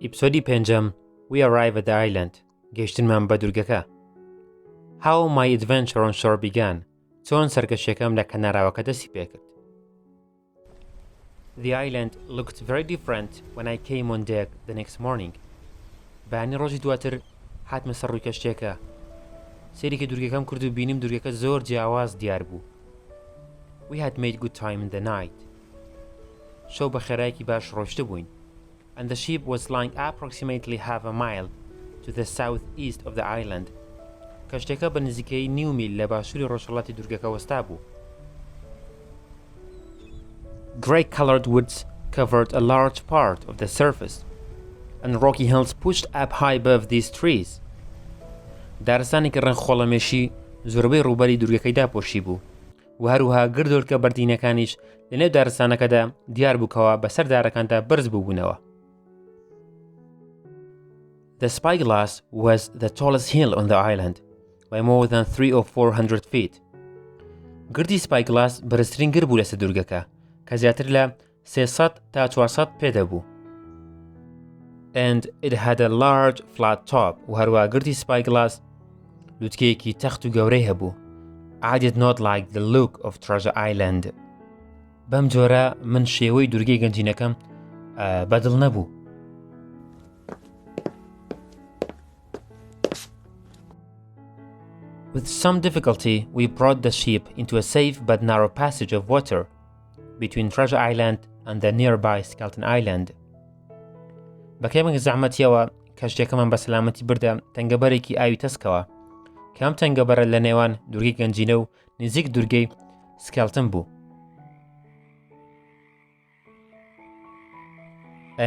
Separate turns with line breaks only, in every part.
ئیپسۆدی پێنجەم We arrive at the island. گەیشتنمان بە دوورگەکە. How my adventure on shore began. چۆن سەرکەشیەکەم لە کەناراوەکە دەستی پێکرد. The island looked very different when I came on deck the next morning. بەیانی ڕۆژی دواتر هاتمە سەر ڕووی کەشتیەکە. سێریکە دوورگەکەم کرد و بینیم دوورگەکە زۆر جیاواز دیار بوو. We had made good time in the night. شەو بە خێرایەکی باش ڕۆشتە بووین. And the ship was lying approximately half a mile to the southeast of the island. کەشتەکە بە نزیکەی نیو میل لە باشووری ڕۆژهەڵاتی دوورگەکە وەستا بوو. Grey-colored woods covered a large part of the surface, and rocky hills pushed up high above these trees. دارستانێکی ڕەنخۆڵەمێشی زۆربەی ڕووبەری دوورگەکەیدا پۆشی بوو و هەروەها گردۆلکە بەردینەکانیش لەنێو دارستانەکەدا دیار بووکەوە بەسەر دارەکاندا بەرز بووبوونەوە. The spyglass was the tallest hill on the island by more than 300 or 400 feet. گردی spyglass بەرزترین گر بوو لەسەر دوورگەکە کە زیاتر لە 300 تا 400 پێدە بوو. And it had a large flat top و هەروەها گردی spyglass لوتکەیەکی تەخت و گەورەی هەبوو. I did not like the look of Treasure Island. بەم جۆرە من شێوەی دوورگەی گەنجینەکەم بەدڵ نەبوو. With some difficulty, we brought the ship into a safe but narrow passage of water between Treasure Island and the nearby Skeleton Island. بەکەمێک زەحمەتیەوە کەشتیەکەمان بە سەلامەتی بردە تەنگەبەرێکی ئاوی تەسکەوە کە ئەم تەنگەبەرە لە نێوان دوورگەی گەنجینە و نزیک دوورگەی سکەلتن بوو.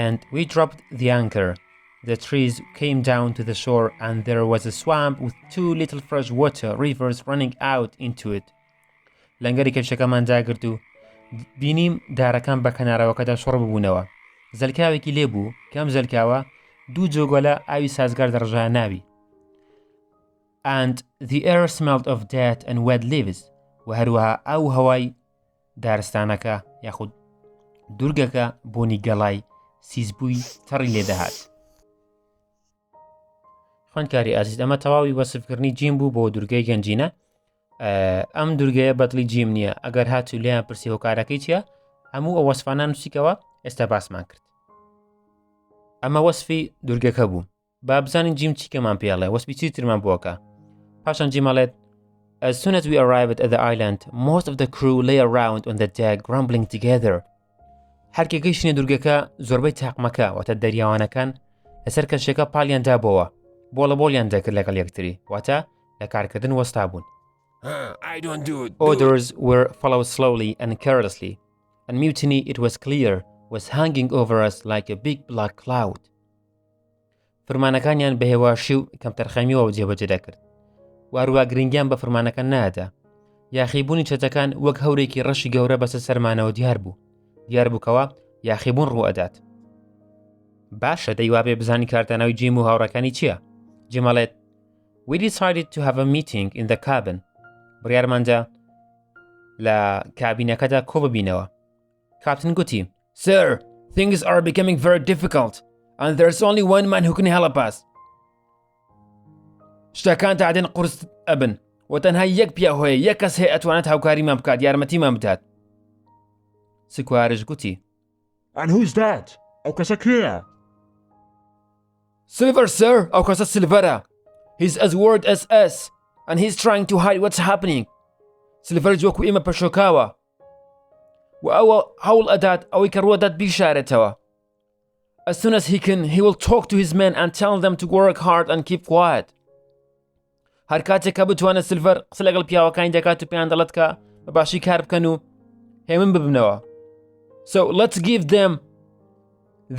And we dropped the anchor. The trees came down to the shore and there was a swamp with 2 little freshwater rivers running out into it. لەنگەری کەشتەکەمان داگرت و بینیم دارەکان بە کەناراوەکەدا شۆڕ ببوونەوە. زەلکاوێکی لێبوو کە ئەم زەلکاوە 2 جۆگۆلە ئاوی سازگار دەڕژایە ناوی. And the air smelled of dead and wet leaves. و هەروەها ئاو هەوای دارستانەکە یاخود دوورگەکە بۆنی گەڵای سیزبووی تەڕی لێدەهات. خوێندکاری ئازیز، ئەمە تەواوی وەسفکردنی جیم بوو بۆ دوورگەی گەنجینە. ئەم دوورگەیە بەدڵی جیم نییە. ئەگەر هاتوو لێیان پرسی هۆکارەکەی چییە؟ هەموو ئەو وەسفانان نووسیکەوە ئێستا باسمان کرد. ئەمە وەسفی دوورگەکە بوو. با بزانین جیم چیکەمان پێڵێ، وەسفی چیترمان بۆکە. پاشان جیمەڵێت As soon as we arrived at the island, most of the crew lay around on the deck grumbling together. هەرکە گەیشتنە دوورگەکە زۆربەی تاقمەکە واتە دەریاوانەکان لەسەر کەشتێکە پاڵیان دابەوە بۆڵە بۆڵیان دەکرد لەگەڵ یەکتری واتە لە کارکردن وەستا بوون. Orders were followed slowly and carelessly, and mutiny, it was clear, was hanging over us like a big black cloud. فەرمانەکانیان بەهێواشی و کەمتەرخەمیەوە جێبەجێ دەکرد. وارووا گرنگیان بە فەرمانەکان نەدا. یاخیبوونی چەتەکان وەک هەورێکی ڕەشی گەورە بەسەر سەرمانەوە دیار بوو. دیار بووکەوە یاخیبوون ڕوو ئەدات. باشە دەیوا بێ بزانی کارتانەوەی جیم و هاوڕەکانی چییە؟ جیمەڵێت We decided to have a meeting in the cabin. بڕیارماندا لە کابینەکەدا کۆ ببینەوە. کاپتن گوتی Sir, things are becoming very difficult and there's only one man who can help us. شتەکان تاعدێن قورس ئەبن و تەنها یەک پیا هۆیە یەک کەس هەیە ئەتوانێت هاوکاریمان بکات یارمەتیمان بدات. سکوارش گوتی
And who's that? ئەو کەسە کێیە؟
Silver, sir. ئەو کەسە سیلڤەرە. He's as word as us and he's trying to hide what's happening. سیلڤەر جوەکو ئێمە پەشۆکاوە و ئەوە هەوڵ ئەدات ئەوەی کە ڕوەدات بیشارێتەوە. As soon as he can, he will talk to his men and tell them to work hard and keep quiet. هەر کاتێک کە بتوانێت سیلڤەر قسە لەگەڵ پیاوەکانی دەکات و پێیان دەڵێت کە بەباشی کار بکەن و هێمن ببنەوە. So let's give them,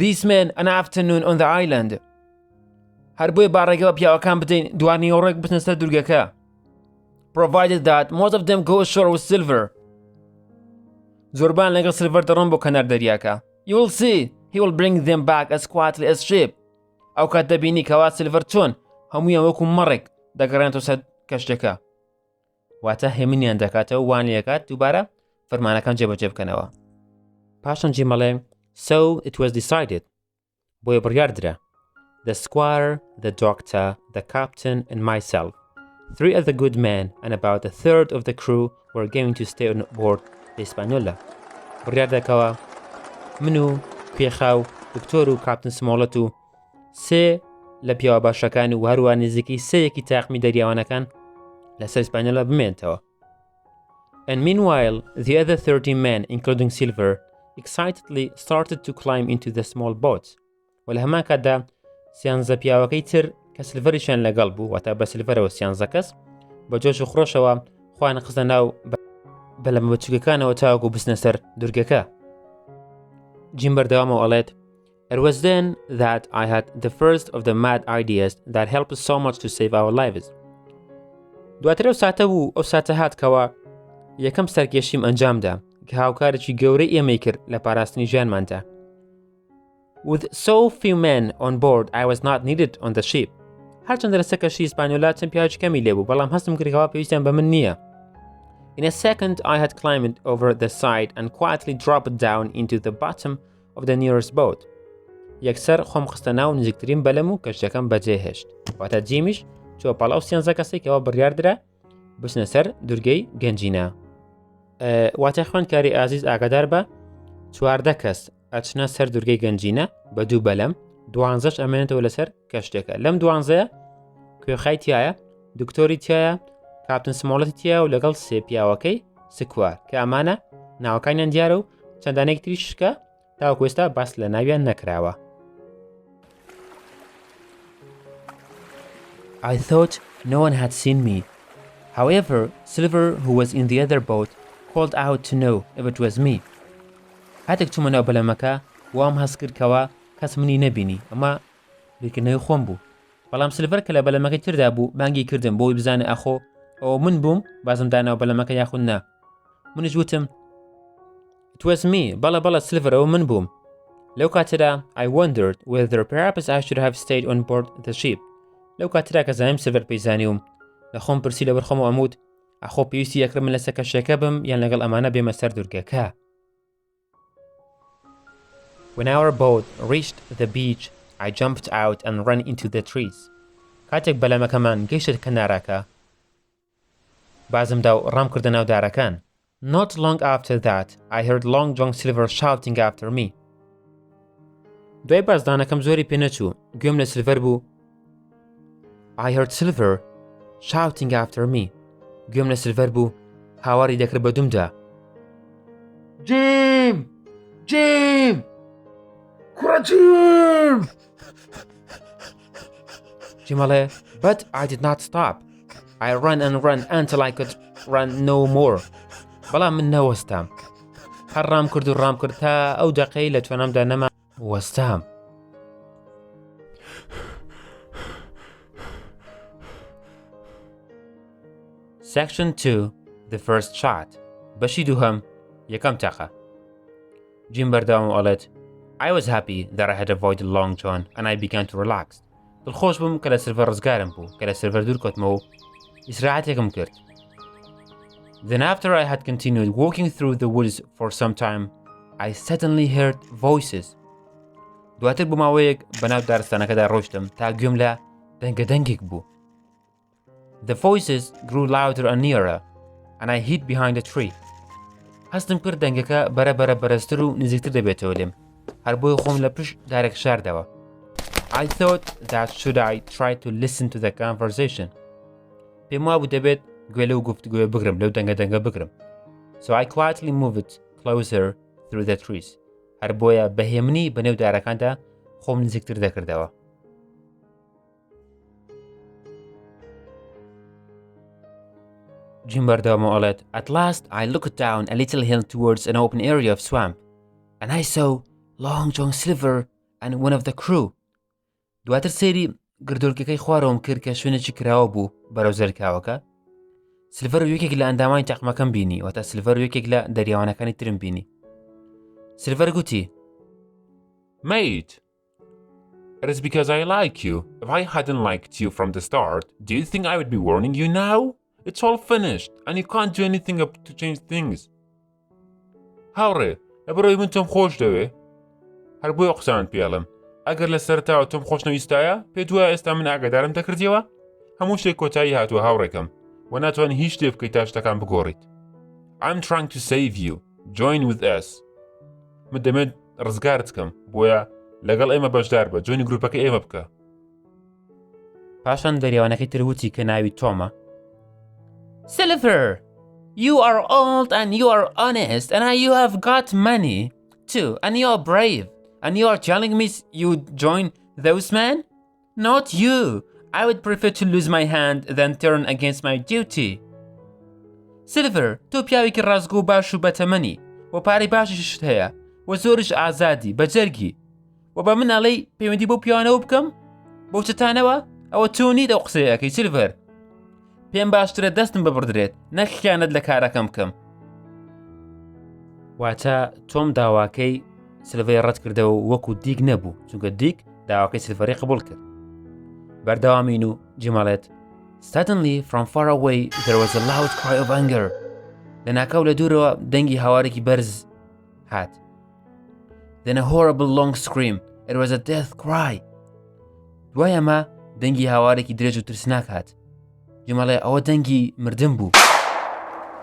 these men, an afternoon on the island. هەر بۆی باڕێگەوە پیاوەکان بدەین دوانیوەڕێک بچنە سەر دوورگەکە. Provided that most of them go ashore with silver. زۆربان لەگەڵ سیلڤەر دەڕۆن بۆ کەنار دەریاکە. You will see, he will bring them back as quietly as sheep. ئەو کات دەبینی کەوا سیلڤەر چۆن هەموویان وەکو مەڕێک دەگەڕێنەوە سەر کەشتەکە. واتە هێمنیان دەکاتەوە وان لێکات دووبارە فەرمانەکان جێبەجێ بکەنەوە. پاشان جیمەڵێ So it was decided. بۆیە بڕیاردرا. The squire, the doctor, the captain and myself, 3 of the good men and about a third of the crew were going to stay on board the Hispaniola. بڕیاردەکەوە من و کوێخاو دکتۆر و کاپتن سمۆڵەت و 3 لە پیاوە باشەکان و هەروە نزیکەی 3 تاقمی دەریاوانەکان لەسەر ئیسپانیۆلا بمێنتەوە. And meanwhile, the other 30 men, including Silver, excitedly started to climb into the small boats. وەلە هەمان کاتدا 13 پیاوەکەی تر کە سلڤەریشیان لەگەڵ بوو واتە بە سلڤەرەوە 13 کەس بە جۆش و خڕۆشەوە خۆیان خستە ناو بەلەمە بچووکەکانەوە تاوەکو بستنە سەر دورگەکە. جیم بەردەوامەوە ئەڵێت It was then that I had the first of the mad ideas that helped us so much to save our lives. دواتر ئەو ساتە بوو ئەو ساتە هاتکەوە یەکەم سەرکێشیم ئەنجامدا کە هاوکارێکی گەورەی ئێمەی کرد لە پاراستنی ژیانماندا. With so few men on board, I was not needed on the ship. هەرچەندە لەسەر کەشتی ئیسپانیۆلا چەند پیاوێکی کەمی لێبوو بەڵام هەستم کردەوە پێویستیان بە من نییە. In a second, I had climbed over the side and quietly dropped down into the bottom of the nearest boat. یەکسەر خۆم خستە ناو نزیکترین بەلەم و کەشتەکەم بەجێهێشت. واتە جیمیش چوە پاڵاو 13 کەسێکەوە بڕیاردرا بچنە سەر دورگەی گەنجینە. واتە خوێندکاری ئازیز ئاگادار بە 14 کەس ئەچنە سەر دورگەی گەنجینە بە 2 بەلەم 12ش ئەمێنێتەوە لەسەر کەشتێکە. لەم 12ە کوێخای تایە، دکتۆری تایە، کاپتن سمۆڵەتی تایە و لەگەڵ 3 پیاوەکەی سکوار کە ئەمانە ناوەکانیان دیارە و چەندانێک تری شکە تاوەکو ئێستا باس لە ناویان نەکراوە. I thought no one had seen me. However, Silver, who was in the other boat, called out to know if it was me. هاتێک چوومە ناو بەلەمەکە وام هەست کرد کەوە کەس منی نەبینی ئەمە بیرکردنەوەی خۆم بوو. بەڵام سلڤەر کە لە بەلەمەکەی تردا بوو مانگی کردم بۆی بزانێ ئەخۆ ئەوە من بووم بازمدا ناو بەلەمەکە یاخود نا. منیش وتم It was me. بەڵە سلڤەر ئەوە من بووم. لەو کاتەدا I wondered whether perhaps I should have stayed on board the ship. لەو کاتەدا کە زانیم سلڤەر پێیزانیوم لە خۆم پرسی لەبەر خۆم ئەموت ئەخۆ پێویستی یەکرم من لەسەر کەشتەکە بم یان لەگەڵ ئەمانە بێمە سەر دورگەکە. When our boat reached the beach, I jumped out and ran into the trees. کاتێک بەلەمەکەمان گەیشت کەناراکە بازمدا و ڕام کردە ناو دارەکان. Not long after that, I heard Long John Silver shouting after me. دوای بازدانەکەم زۆری پێ نەچوو گوێم لە سلڤەر بوو. I heard Silver shouting after me. گوێم لە سلڤەر بوو هاواری دەکرد بە دومدا.
Jim! Jim! کوڕە Jim!
جیمەڵێ But I did not stop. I ran and ran until I could run no more. بەڵام من نەوەستام. هەر ڕام کرد تا ئەو دەقەی لە توانامدا نەما وەستام. Section 2. The first shot. بەشی دووهەم یەکەم تەقە. جیم بەردەوام ئەڵێت I was happy that I had avoided Long John and I began to relax. دڵخۆش بووم کە لە سلڤەر ڕزگارم بوو کە لە سلڤەر دوور کۆتمەوە و ئیسراحەتێکم کرد. Then after I had continued walking through the woods for some time, I suddenly heard voices. دواتر بۆ ماوەیەک بەناو دارستانەکەدا ڕۆشتم تا گوێم لە دەنگەدەنگێک بوو. The voices grew louder and nearer, and I hid behind a tree. هەستم کرد دەنگەکە بەرەبەرە بەرزتر و نزیکتر دەبێتەوە لێم هەر بۆی خۆم لە پشت دارێک شاردەوە. I thought that should I try to listen to the conversation. پێم وابوو دەبێت گوێ لەو گفتگوێ بگرم لەو دەنگە بگرم. So I quietly moved closer through the trees. هەر بۆیە بەهێمنی بەنێو دارەکاندا خۆم نزیکتر دەکردەوە. جیم بەردەوامەوە ئەڵێت At last I looked down a little hill towards an open area of swamp and I saw Long John Silver and one of the crew. دواتر سەیری گردۆلکەکەی خوارەوەم کرد کە شوێنێکی کراوە بوو بەرەو زەرکاوەکە. سلڤەر و یەکێک لە ئەندامانی تەقمەکەم بینی واتە سلڤەر و یەکێک لە دەریاوانەکانی ترم بینی. سلڤەر گوتی
Mate, it is because I like you. If I hadn't liked you from the start, do you think I would be warning you now? It's all finished, and you can't do anything up to change things. هاوڕێ لەبەرەوەی من تۆم خۆش دەوێ هەر بۆی قسەمان پێڵم ئەگەر لە سەرتاوە تۆم خۆشنەویستایە پێت وایە ئێستا من ئاگادارم دەکردیەوە هەموو شتێک کۆتایی هاتووە هاوڕێکەم و ناتوانانی هیچ شتێ بکەیت تا شتەکان بگۆڕیت. I'm trying to save you. Join with us. من دەمێت ڕزگارت بکەم بۆیە لەگەڵ ئێمە بەشدار بە جۆینی گروپەکە ئێمە بکە.
پاشان دەریاوانەکەی تروتی کە ناوی تۆمە. Silver, you are old and you are honest and you have got money too and you are brave and you are telling me you join those men? Not you. I would prefer to lose my hand than turn against my duty. Silver, تۆ پیاوێکی ڕازگۆ و باش و بەتەمەنی و پارەی باشیشت هەیە و زۆرش ئازادی بەجەرگی و بە من ئەڵێی پەیوەندی بۆ پیاوانەوە بکەم بۆ چتانەوە ئەوە تۆنی دەو قسەیەکەی سیلڤەر. پێم باشترە دەستم ببڕدرێت نەک خیانەت لە کارەکەم بکەم. واتە تۆم داواکەی سیلڤەی ڕەت کردەوە وەکو دیک نەبوو چونکە دیک داواکەی سیلڤەری قبول کرد. بەردەوامین و جیمەڵێت Suddenly, from far away, there was a loud cry of anger. لە ناکاو لە دوورەوە دەنگی هاوارێکی بەرز هات. Then a horrible long scream. It was a death cry. دوای ئەمە دەنگی هاوارێکی درێژ و ترسناک هات. جیمەڵێ ئەوە دەنگی مردن بوو.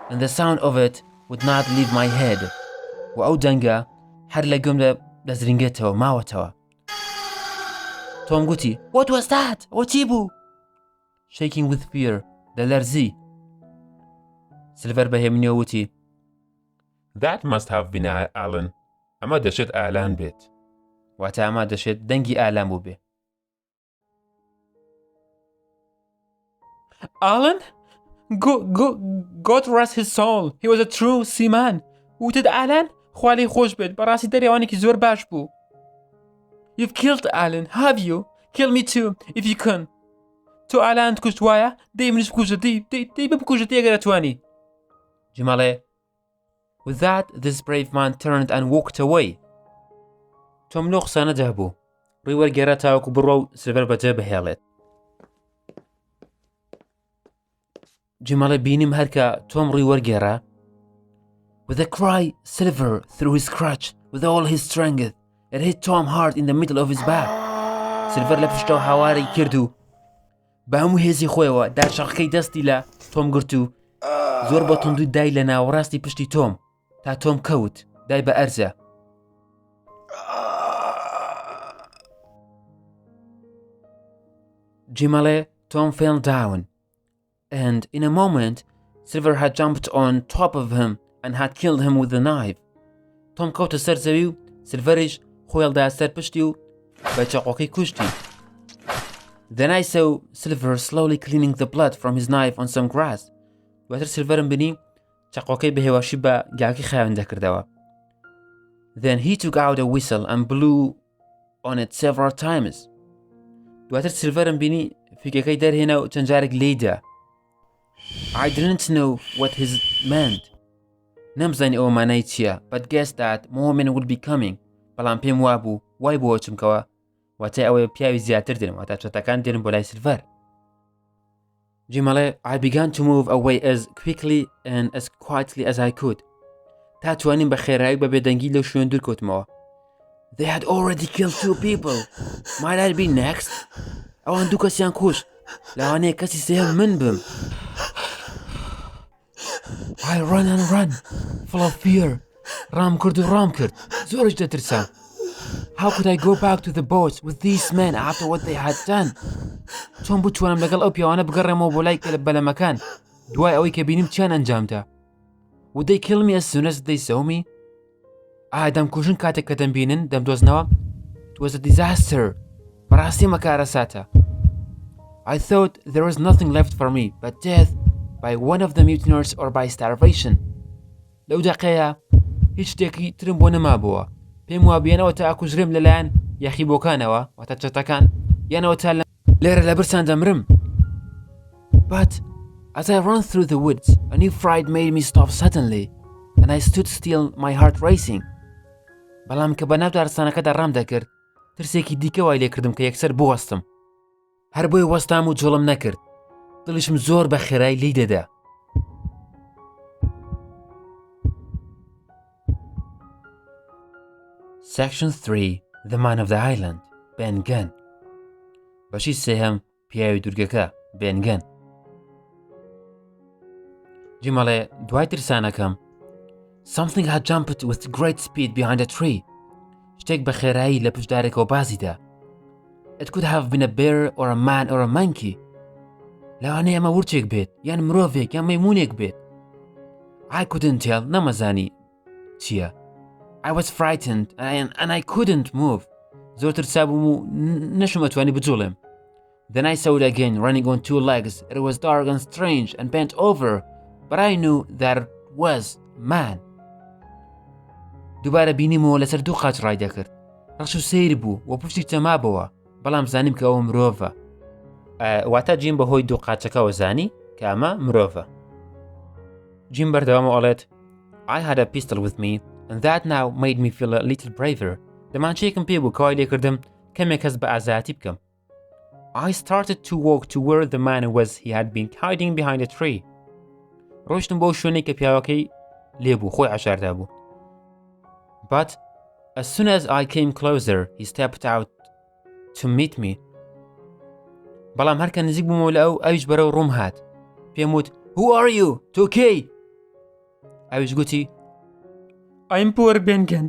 And the sound of it would not leave my head. و ئەو دەنگە هەر لە گوێم دەزرینگێتەوە ماوەتەوە. تۆم گوتی What was that? ئەوە چی بوو؟ Shaking with fear, دەلەرزی. سیلڤەر بەهێمنیەوە وتی
That must have been Alan. ئەمە دەشێت ئالان بێت.
واتە ئەمە دەشێت دەنگی ئالان بوو بێ. Alan? God rest his soul. He was a true seaman. وتت ئالان خوا لێی خۆش بێت بەڕاستی دەریاوانێکی زۆر باش بوو. You've killed Alan, have you? Kill me too, if you can. تۆ ئالان کوشت وایە دەی منیش بکوژە دەی بکوژە ئەگەر دەتوانی. جیمەڵێ With that, this brave man turned and walked away. تۆم لۆ قسانەدا بوو. ڕووی وەرگێڕا تاوەکو بڕۆ و سیلڤەر بەجێ بهێڵێت. جیمەڵێ بینیم هەرکە تۆم ڕووی وەرگێڕا. With a cry, Silver threw his crutch with all his strength. It hit Tom hard in the middle of his back. سیلڤەر لە پشتەوە هاواری کرد و بە هەموو هێزی خۆیەوە داشەقەکەی دەستی لە تۆم گرت و زۆر بە توندوی دای لە ناوەڕاستی پشتی تۆم تا تۆم کەوت دای بە ئەرزە. جیمەڵێ Tom fell down and in a moment Silver had jumped on top of him and had killed him with the knife. تۆم کەوتە سەر زەوی و سیلڤەریش خۆیڵدا سەر پشتی و بە چاقۆکەی کوشتی. Then I saw Silver slowly cleaning the blood from his knife on some grass. دواتر سیلڤەرم بینی چاقۆکەی بەهێواشی بە گاکی خاوێن دەکردەوە. Then he took out a whistle and blew on it several times. دواتر سیلڤەرم بینی فیکەکەی دەرهێنا و چەند جارێک لێیدا. I didn't know what his meant. نەمزانی ئەوە مانای چییە but guessed that more men would be coming. بەڵام پێم وابوو وای بۆ چمکەوە واتای ئەوەیە پیاوی زیاتر دێن واتە چۆتەکان دێن بۆ لای سیلڤەر. جیمەڵێ I began to move away as quickly and as quietly as I could. تا توانیم بە خێرایی بە بێدەنگی لەو شوێن دوور کەوتمەوە. They had already killed 2 people. Might I be next? ئەوان 2 کەسیان کوشت. لەوانەیە کەسی سێهەم من بم. I ran and ran, full of fear. ڕام کرد و ڕام کرد. زۆرش دەترسام. How could I go back to the boats with these men after what they had done? چۆن بتوانم لەگەڵ ئەو پیاوانە بگەڕێمەوە بۆ لای بەلەمەکان دوای ئەوەی کە بینیم چیان ئەنجامدا. Would they kill me as soon as they saw me? ئایا دەمکوژن کاتێک کە دەمبینن دەمدۆزنەوە؟ It was a disaster. بەڕاستی مەکارەساتە. I thought there was nothing left for me but death by one of the mutineers or by starvation. لەو دەقەیە هیچ شتێکی ترم بۆ نەمابووە. پێم وابیێنەوە تا ئاکوژرێم لەلایەن یەخیبۆکانەوە واتە چەتەکان یانەوە تا لێرە لە برسان دەمرم. But as I ran through the woods, a new fright made me stop suddenly and I stood still, my heart racing. بەڵام کە بەناو دارستانەکەدا ڕام دەکرد ترسێکی دیکە وای لێ کردم کە یەکسەر بوەستم. هەر بۆی وەستام و جوڵم نەکرد. دڵیشم زۆر بە خێرایی لی دەدا. Section 3. The Man of the Island. بێنگەن. بەشی سێهەم پیاوی دورگەکە بێنگەن. جیمەڵێ دوای ترسانەکەم Something had jumped with great speed behind a tree. شتێک بە خێرایی لە پشدارێکەوە بازیدا. It could have been a bear or a man or a monkey. لەوانەیە ئەمە ورچێک بێت یان مرۆڤێک یان مەیمونێک بێت. I couldn't tell نەمەزانی چییە. I was frightened and I couldn't move. زۆر ترسا بووم و نەشم ئەتوانی بجوڵێم. Then I saw it again running on two legs. It was dark and strange and bent over, but I knew that it was man. دووبارە بینیمەوە لەسەر دوو قاچ ڕای دەکرد. ڕەش و سەیر بوو و پشتی تەمابەوە بەڵام زانیم کە ئەوە مرۆڤە. واتە جیم بەهۆی دوو قاچەکەەوە زانی کە ئەمە مرۆڤە. جیم بەردەوامە ئەڵێت I had a pistol with me and that now made me feel a little braver. دەمانچەیەکم پێ بوو کەوای لێکردم کەمێک کەس بە ئازاتی بکەم. I started to walk to where the man was he had been hiding behind a tree. ڕۆشتم بۆ شوێنێک کە پیاوەکەی لێبوو خۆی عەشاردا بوو. But as soon as I came closer, he stepped out to meet me. بەڵام هەرکە نزیک بوومەوە لە ئەویش بەرەو ڕووم هات. پێم وت Who are you? تۆ ئەویش گوتی I'm poor بێنگەن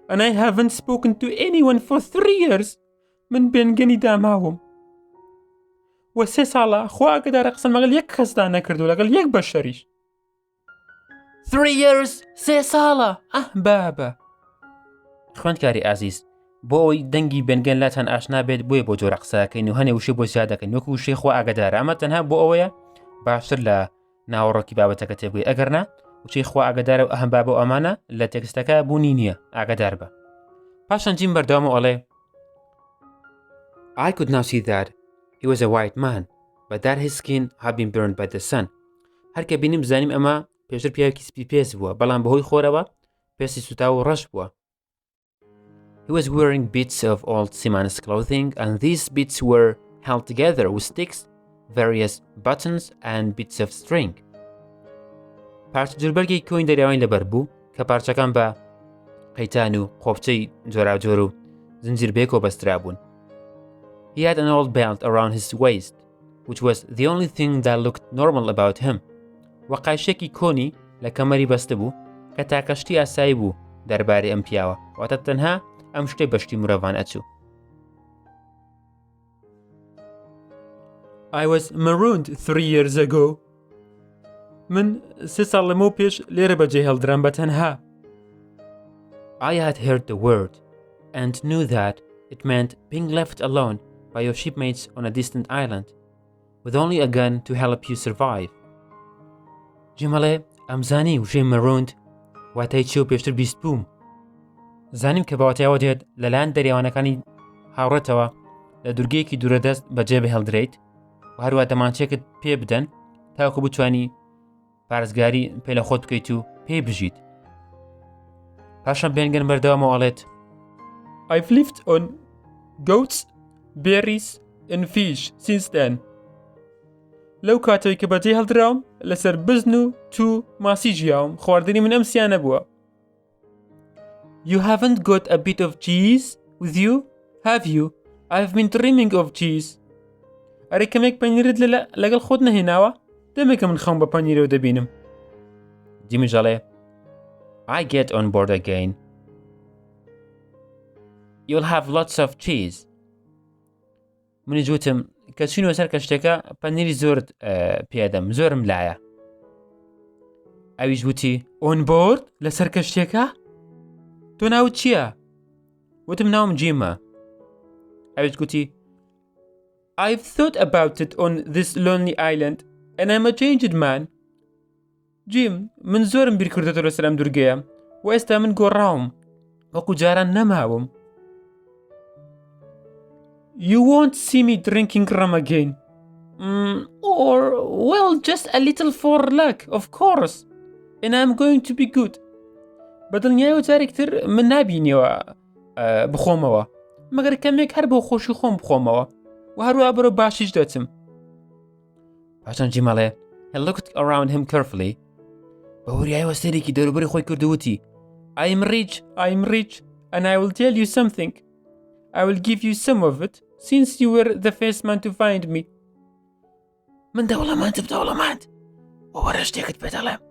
and I haven't spoken to anyone for 3 years. من بێنگەنی داماوم. وە 3 ساڵە خوا ئاگادارە قسەم لەگەڵ یەک کەسدا نەکردو لەگەڵ یەک بەشەریش. 3 years 3 ساڵە بابە. خوێندکاری ئازیز بۆ ئەوەی دەنگی بێنگەن لاتان ئاشنا بێت بۆیە بۆ جۆرە قسەکەین و هەنێ وشێ بۆ زیاد دەکەین وەکو وشەی خوا ئاگادارە ئەمە تەنها بۆ ئەوەیە باشتر لە ناوەڕۆکی بابەتەکە تێبگەی ئەگەرنا وشەی خوا ئاگادارە و ئەهەم بابە ئەمانە لە تێکستەکە بوونی نییە ئاگادار بە. پاشان جیم بەردەوامە ئەڵێ I could now see that he was a white man but that his skin had been burned by the sun. هەرکە بینیم زانیم ئەمە پێشتر پیاوێکی سپی پێس بووە بەڵام بەهۆی خۆرەوە پێسی سوتا و ڕەش بووە. He was wearing bits of old seaman's clothing and these bits were held together with sticks, various buttons and bits of string. پارچە جوربەرگی کۆین دەریاوین لەبەر بوو کە پارچەکان بە قەیتان و خۆپچەی جۆراوجۆر و زنجیر بێکۆ بەسترا بوون. He had an old belt around his waist, which was the only thing that looked normal about him. وەقایشێکی کۆنی لە کەمەری بەستە بوو کە تاکەشتی ئاسایی بوو دەربارەی ئەم پیاوە واتە تەنها ئەم شتەی بەشتی مرۆڤان ئەچوو. I was marooned 3 years ago. من 3 ساڵ لەمەوە پێش لێرە بەجێ هەڵدرام بە تەنها. I had heard the word and knew that it meant being left alone by your shipmates on a distant island with only a gun to help you survive. جیمەڵێ ئەمزانی وشەی marooned واتای چی و پێشتر بیست بووم. زانیم کە باواتایەوە دێت لەلایەن دەریاوانەکانی هاوڕێتەوە لە دورگەیەکی دوورەدەست بەجێ بهێڵدرێیت و هەروە دەمانچێکت پێ بدەن تاوەکو بتوانی پارێزگاری پێ لە خۆت بکەیت و پێی بژیت. پاشان بێنگەن بەردەوامەوە ئەڵێت I've lived on goats, berries and fish since then. لەو کاتەوەی کە بەجێ هەڵدراوم لەسەر بزن و تو ماسی ژیاوم خواردنی من ئەم سیانە بووە. You haven't got a bit of cheese with you, have you? I've been dreaming of cheese. ئەرێ کەمێک پەنیرت لەگەڵ خۆت نەهێناوە؟ دەمێکە من خەم بە پەنیرەوە دەبینم. جیمی ژەڵێ I get on board again. You'll have lots of cheese. منی جوتم کە چینەوە سەر کەشتێکە پەنیری زۆرت پێدەم زۆرم لایە. ئەویش وتی on board لەسەر کەشتێکە؟ تۆ ناوت چییە؟ وتم ناوم جیمە. ئەویش گوتی I've thought about it on this lonely island and I'm a changed man. جیم من زۆرم بیر کردێتەوە لەسەر ئەم دورگەیە و ئێستا من گۆڕاوم وەکو جاران نەماوم. You won't see me drinking rum again. Or, well, just a little for luck, of course. And I'm going to be good. بەدڵنیایەوە جارێکتر من نابینیەوە بخۆمەوە مەگەر کەمێک هەر بۆ خۆشی خۆم بخۆمەوە و هەروە بەرەو باشیش دەچم. پاشان جیمەڵێ He looked around him carefully. بە وریایەوە سەرێکی دەوروبەری خۆی کردووتی I'm rich and I will tell you something.
I will give you some of it, since you were the first man to find me.
من دەوڵەمەند بۆ وەرە شتێکت پێ دەڵێم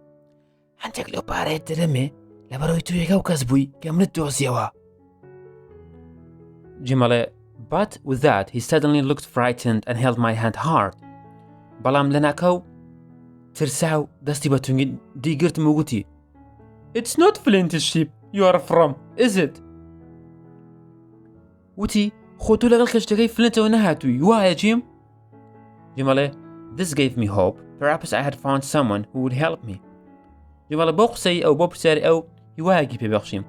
هەندێک لەو پارەیە درەمێ لەبەرەوەی تو یەکە و کەس بووی کە منت دۆزیەوە. جیمەڵێ But with that he suddenly looked frightened and held my hand hard. بەڵام لە ناکەو ترسا و دەستی بە تونگی دیگرتم و گوتی
It's not Flint's ship you are from, is it?
وتی خۆ تۆ لەگەڵ کەشتەکەی فلنتەوە نەهاتووی وایە جیم؟ جیمەڵێ This gave me hope. Perhaps I had found someone who would help me. جیمەڵێ بۆ قسەی ئەو بۆ پرسیاری ئەو هیوایەکی پێبەخشیم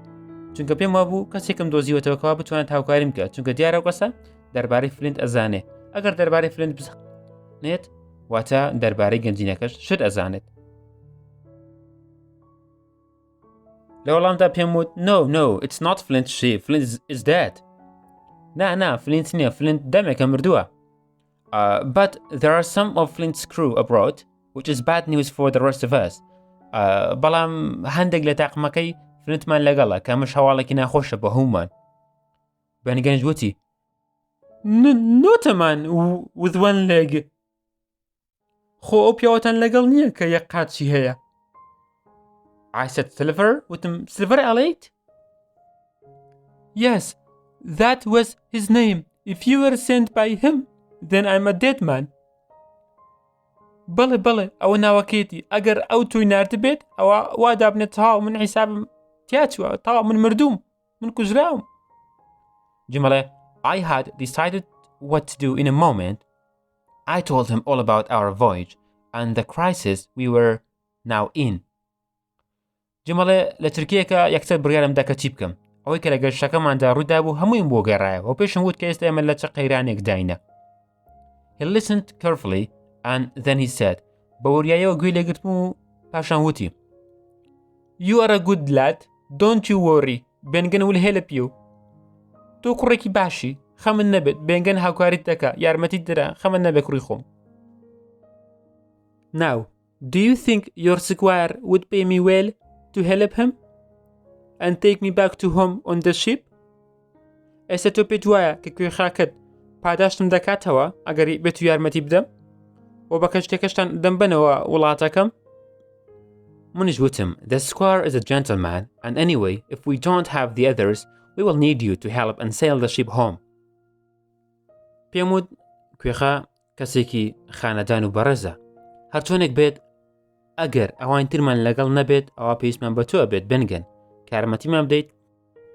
چونکە پێم وابوو کەسێکم دۆزیوەتەوەکەوە بتوانێت هاوکاریم بکات چونکە دیارە کەسە دەربارەی فلنت ئەزانێ ئەگەر دەربارەی فلنت بزانێت واتە دەربارەی گەنجینەکەش شت ئەزانێت. لە وەڵامدا پێم وت No, it's not Flint's ship. Flint is dead. نا فلنت نییە فلنت دەمێکە مردووە. But there are some of Flint's crew abroad, which is bad news for the rest of us. بەڵام هەندێک لە تاقمەکەی فلنتمان لەگەڵە کە ئەمەش هەواڵێکی ناخۆشە بە هەمومان. بەنیگەنج وتی
Not a man with one leg. خۆ ئەو پیاوەتان لەگەڵ نییە کە یەک قاچی هەیە.
I said Silver وتم Silver ئەڵێیت؟
Yes, that was his name. If you were sent by him, then I'm a dead man. بەڵێ ئەوە ناوەکەیەتی ئەگەر ئەو توی ناردە بێت ئەوە وا دابنێت تاو من حیسابم تیاچووە تاو من مردووم من کوژراوم.
جیمەڵێ I had decided what to do in a moment. I told him all about our voyage and the crisis we were now in. جیمەڵێ لە تورکیەکە یەکسەر بڕیارم دا کە چی بکەم ئەوەی کە لە گەشتەکەماندا ڕوودا بوو هەموویم بۆ گەڕایەوە پێشم وت کە ئێستا ئێمە لە چه قەیرانێک داینە. He listened carefully and then he said بە وریایەوە گوێی لێگرتم و پاشان وتی
You are a good lad. Don't you worry. بێنگەن will help you. تۆ کوڕێکی باشی خەمن نەبێت بێنگەن هاوکاریت دەکا یارمەتیت دەرا خەمن نەبێت کوڕی خۆم. Now, do you think your squire would pay me well to help him and take me back to home on the ship? ئێستا تۆ پێت وایە کە کوێخاکەت پاداشتم دەکاتەوە ئەگەری بێت و یارمەتی بدەم و بە کەشتێکەشتان دەمبنەوە وڵاتەکەم؟
منیش وتم The squire is a gentleman and anyway if we don't have the others we will need you to help and sail the ship home. پێم وت کوێخا کەسێکی خانەدان و بەڕێزە هەرچۆنێک بێت ئەگەر ئەوان ترمان لەگەڵ نەبێت ئەوە پێویستمان بە تۆ بێت بنگەن کارمەتیمان بدەیت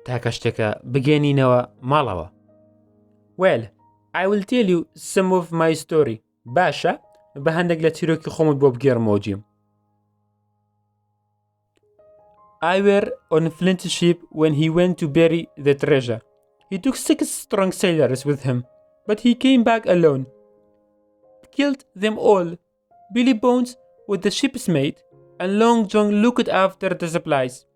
تا کەشتێکە بگەێنینەوە ماڵەوە.
Well, I will tell you some of my story. باشە بە هەندێک لە چیرۆکی خۆمت بۆ بگێڕمەوە جیم. I were on Flint's ship when he went to bury the treasure. He took 6 strong sailors with him, but he came back alone. Killed them all. Billy Bones was the ship's mate, and Long John looked after the supplies.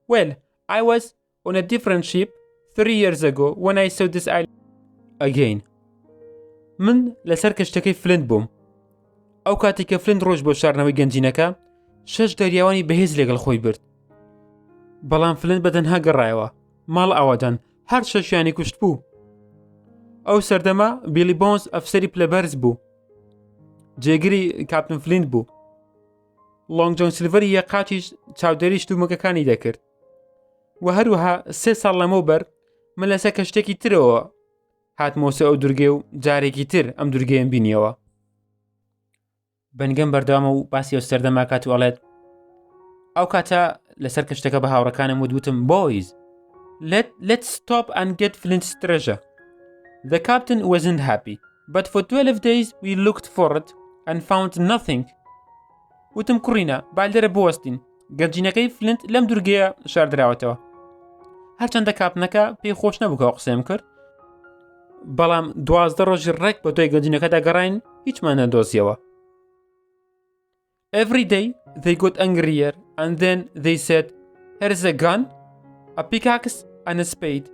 Well, I was on a different ship 3 years ago when I saw this island again. من لەسەر کەشتەکەی فلنت بووم. ئەو کاتێک کە فلنت ڕۆژ بۆ شارنەوەی گەنجینەکە 6 دەریاوانی بەهێز لەگەڵ خۆی برد. بەڵام فلنت بەتەنها گەڕایەوە ماڵ ئاوادان هەر 6یانی کوشت بوو. ئەو سەردەما بیلی بۆنز ئەفسەری پلەبەرز بوو جێگری کاپتن فلنت بوو. لۆنگ جۆن سیلڤەری یە قاچیش چاودێری شتومەکەکانی دەکرد و هەروەها 3 ساڵ لەمەوبەر من لەسەر کەشتێکی ترەوە هاتمۆسە ئەو دورگێ و جارێکی تر ئەم دورگەیەم بینیەوە.
بەنگەم بەردەوامە و باسی ئەو سەردەما کات و ئەڵێت ئەو کاتە لەسەر کەشتەکە بە هاوڕەکانم وتم Boys,
let's stop and get Flint's treasure. The captain wasn't happy, but for 12 days we looked for it and found nothing. وتم کوڕینە بالدەرە بوەستین گەنجینەکەی فلنت لەم دورگەیە شاردراوەتەوە. هەرچەندە کاپنەکە پێی خۆش نەبووکەوە قسەم کرد بەڵام 12 ڕۆژی ڕێک بە دوای گەنجینەکەدا گەڕاین هیچمان نەدۆزیەوە. Every day they got angrier and then they said, Here's a gun, a pickaxe and a spade.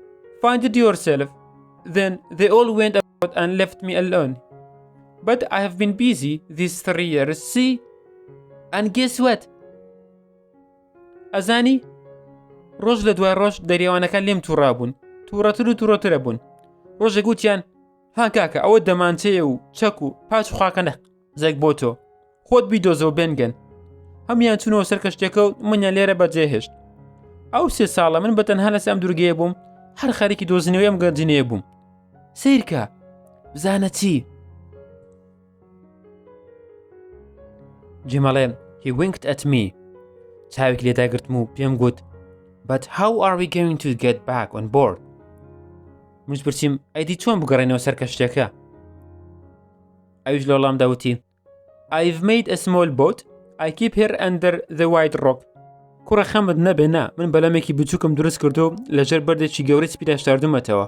Find it yourself. Then they all went out and left me alone. But I have been busy these 3 years, see? And guess what? ئەزانی ڕۆژ لە دوای ڕۆژ دەریاوانەکە لێم تووڕابوون تووڕەتر و تووڕەترە بوون ڕۆژێک گوتیان ها کاکە ئەوە دەمانچەیە و چەک و پاچ و خاکەنە زێک بۆ تۆ خۆت بیدۆزەوە بێنگەن هەمیان چوونەوە سەر کەشتێکە و منیان لێرە بەجێهێشت ئەو 3 ساڵە من بەتەنها لەسەر ئەم دوورگەیە بووم هەر خەریکی دۆزینەوەی ئەم گەنجینەیە بووم سیرکە بزانە چی جیمەڵێ he winked at me چاوێک لێداگرتم و پێم گوت but how are we going to get back on board منش پرسییم ئەیدی چۆن بگەڕێنەوە سەر کەشتێکە ئەویش لە وەڵام داوتی I've made a small boat I keep her under the white rock کوڕە خەمت نەبێ نا من بەلەمێکی بچووکم دروست کردو لەژێر بەردێکی گەورەی سپیدا شاردومەتەوە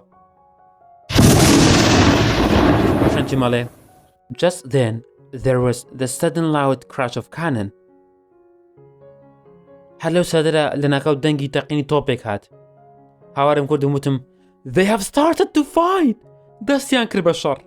پاشانچی مەڵێ just then there was the sudden loud crash of cannon هەر لەو سادەرە لە ناکاو دەنگی تەقینی تۆپێک هات هاوارم کرد و وتم they have started to fight دەستیان کرد بە شەڕ